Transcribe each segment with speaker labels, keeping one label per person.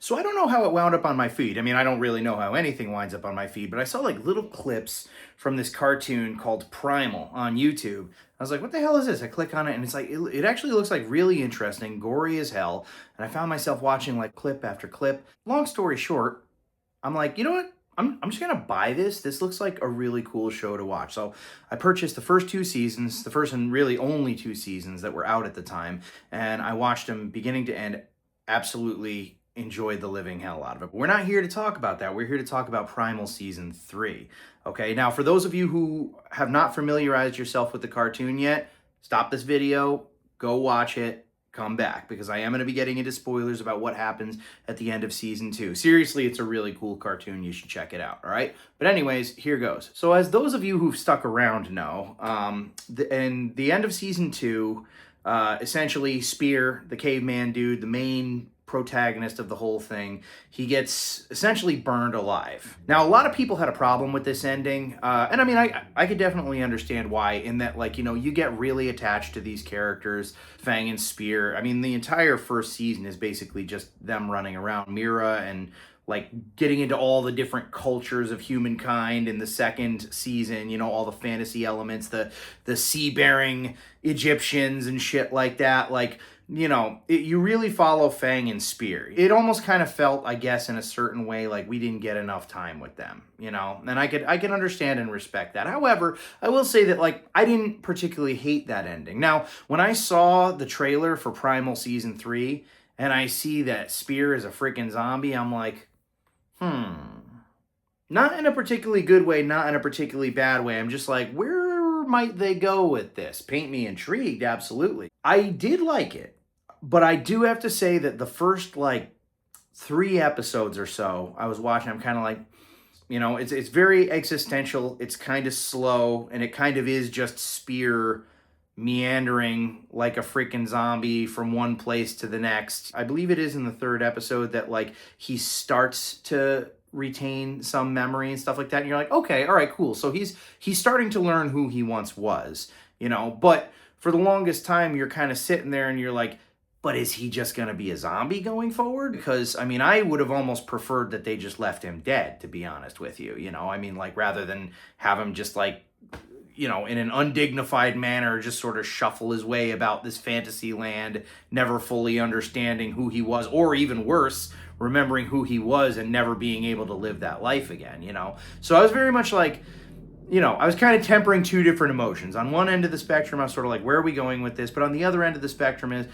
Speaker 1: So I don't know how it wound up on my feed. I mean, I don't really know how anything winds up on my feed, but I saw like little clips from this cartoon called Primal on YouTube. I was like, what the hell is this? I click on it and it's like, it actually looks like really interesting, gory as hell. And I found myself watching like clip after clip. Long story short, I'm like, you know what? I'm just gonna buy this. This looks like a really cool show to watch. So I purchased the first two seasons, the first and really only two seasons that were out at the time, and I watched them beginning to end. Absolutely enjoyed the living hell out of it. But we're not here to talk about that. We're here to talk about Primal Season 3. Okay, now for those of you who have not familiarized yourself with the cartoon yet, stop this video, go watch it, come back, because I am going to be getting into spoilers about what happens at the end of season 2. Seriously, it's a really cool cartoon. You should check it out, all right? But anyways, here goes. So as those of you who've stuck around know, in the end of season 2, essentially Spear, the caveman dude, the main protagonist of the whole thing, he gets essentially burned alive. Now, a lot of people had a problem with this ending, and I mean, I could definitely understand why, in that, like, you know, you get really attached to these characters, Fang and Spear. I mean, the entire first season is basically just them running around Mira and like getting into all the different cultures of humankind. In the second season, you know, all the fantasy elements, the sea-bearing Egyptians and shit like that. Like, you know, you really follow Fang and Spear. It almost kind of felt, I guess, in a certain way, like we didn't get enough time with them, you know? And I can understand and respect that. However, I will say that, like, I didn't particularly hate that ending. Now, when I saw the trailer for Primal Season 3, and I see that Spear is a freaking zombie, I'm like, not in a particularly good way, not in a particularly bad way. I'm just like, where might they go with this? Paint me intrigued, absolutely. I did like it, but I do have to say that the first, like, 3 episodes or so I was watching, I'm kind of like, you know, it's very existential, it's kind of slow, and it kind of is just Spear meandering like a freaking zombie from one place to the next. I believe it is in the 3rd episode that, like, he starts to retain some memory and stuff like that, and you're like, okay, all right, cool. So he's starting to learn who he once was, you know. But for the longest time, you're kind of sitting there and you're like, but is he just going to be a zombie going forward? Because, I mean, I would have almost preferred that they just left him dead, to be honest with you, you know. I mean, like, rather than have him just, like, you know, in an undignified manner, just sort of shuffle his way about this fantasy land, never fully understanding who he was, or even worse, remembering who he was and never being able to live that life again, you know? So I was very much like, you know, I was kind of tempering 2 different emotions. On one end of the spectrum, I was sort of like, where are we going with this? But on the other end of the spectrum is,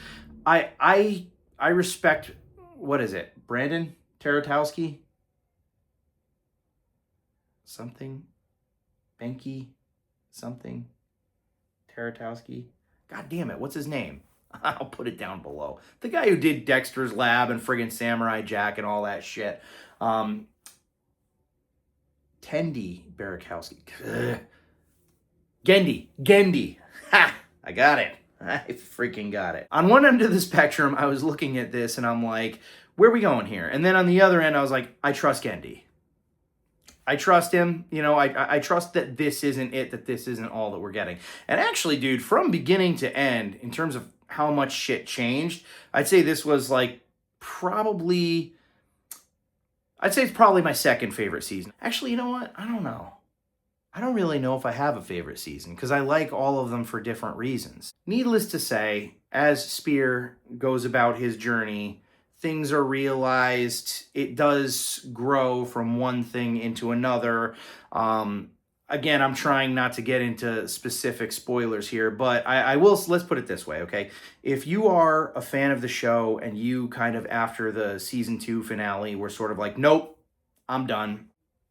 Speaker 1: I respect, what is it? Brandon Tarotowski? Something? Benke? Something? Tarotowski? God damn it, what's his name? I'll put it down below. The guy who did Dexter's Lab and friggin' Samurai Jack and all that shit. Tendi Barakowski. Gendy. Ha! I got it. I freaking got it. On one end of the spectrum, I was looking at this and I'm like, where are we going here? And then on the other end, I was like, I trust Gendy. I trust him, you know, I trust that this isn't it, that this isn't all that we're getting. And actually, dude, from beginning to end, in terms of how much shit changed, I'd say this was like I'd say it's probably my 2nd favorite season. Actually, you know what? I don't know. I don't really know if I have a favorite season, because I like all of them for different reasons. Needless to say, as Spear goes about his journey, things are realized, it does grow from one thing into another. Again, I'm trying not to get into specific spoilers here, but I will, let's put it this way, okay? If you are a fan of the show and you kind of, after the season 2 finale, were sort of like, nope, I'm done,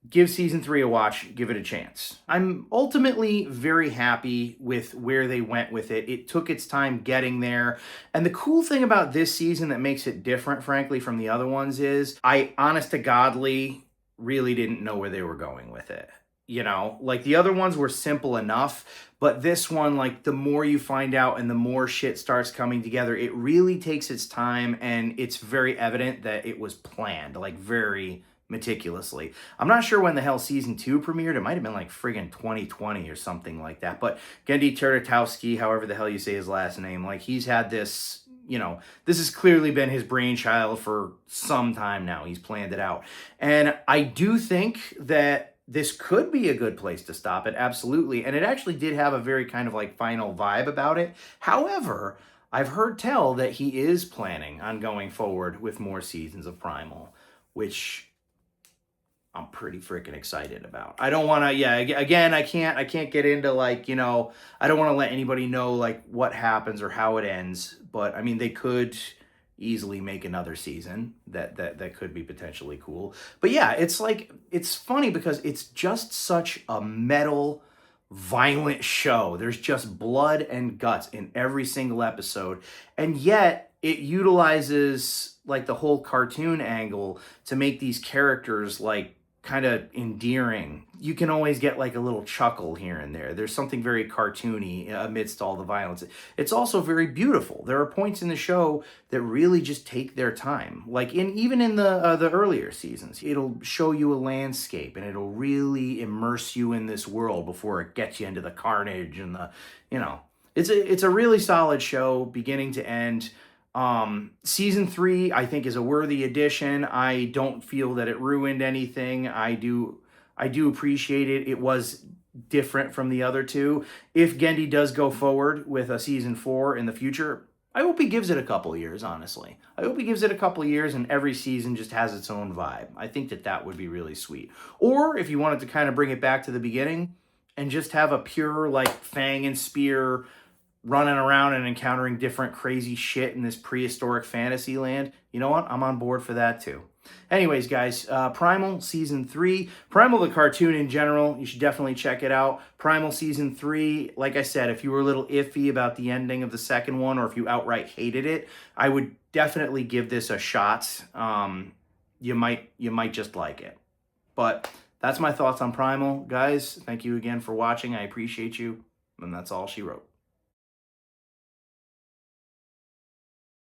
Speaker 1: give season 3 a watch, give it a chance. I'm ultimately very happy with where they went with it. It took its time getting there. And the cool thing about this season that makes it different, frankly, from the other ones is I, honest to godly, really didn't know where they were going with it. You know, like the other ones were simple enough, but this one, like, the more you find out and the more shit starts coming together, it really takes its time, and it's very evident that it was planned, like, very meticulously. I'm not sure when the hell season 2 premiered. It might have been like friggin' 2020 or something like that. But Gendy Tarotowski, however the hell you say his last name, like, he's had this you know, this has clearly been his brainchild for some time now. He's planned it out. And I do think that this could be a good place to stop it, absolutely. And it actually did have a very kind of like final vibe about it. However, I've heard tell that he is planning on going forward with more seasons of Primal, which I'm pretty freaking excited about. I don't want to, yeah, again, I can't get into like, you know, I don't want to let anybody know like what happens or how it ends, but I mean, they could easily make another season that could be potentially cool. But yeah, it's like, it's funny because it's just such a metal, violent show. There's just blood and guts in every single episode. And yet it utilizes like the whole cartoon angle to make these characters like kind of endearing. You can always get like a little chuckle here and there. There's something very cartoony amidst all the violence. It's also very beautiful. There are points in the show that really just take their time. Like even in the earlier seasons, it'll show you a landscape and it'll really immerse you in this world before it gets you into the carnage and the, you know, it's a really solid show beginning to end. Season 3, I think, is a worthy addition. I don't feel that it ruined anything. I do appreciate it. It was different from the other two. If Gendy does go forward with a season 4 in the future, I hope he gives it a couple of years, honestly. I hope he gives it a couple of years and every season just has its own vibe. I think that would be really sweet. Or if you wanted to kind of bring it back to the beginning and just have a pure, like, fang and spear running around and encountering different crazy shit in this prehistoric fantasy land, you know what? I'm on board for that too. Anyways, guys, Primal Season 3. Primal, the cartoon in general, you should definitely check it out. Primal Season 3, like I said, if you were a little iffy about the ending of the second one or if you outright hated it, I would definitely give this a shot. You might just like it. But that's my thoughts on Primal. Guys, thank you again for watching. I appreciate you. And that's all she wrote.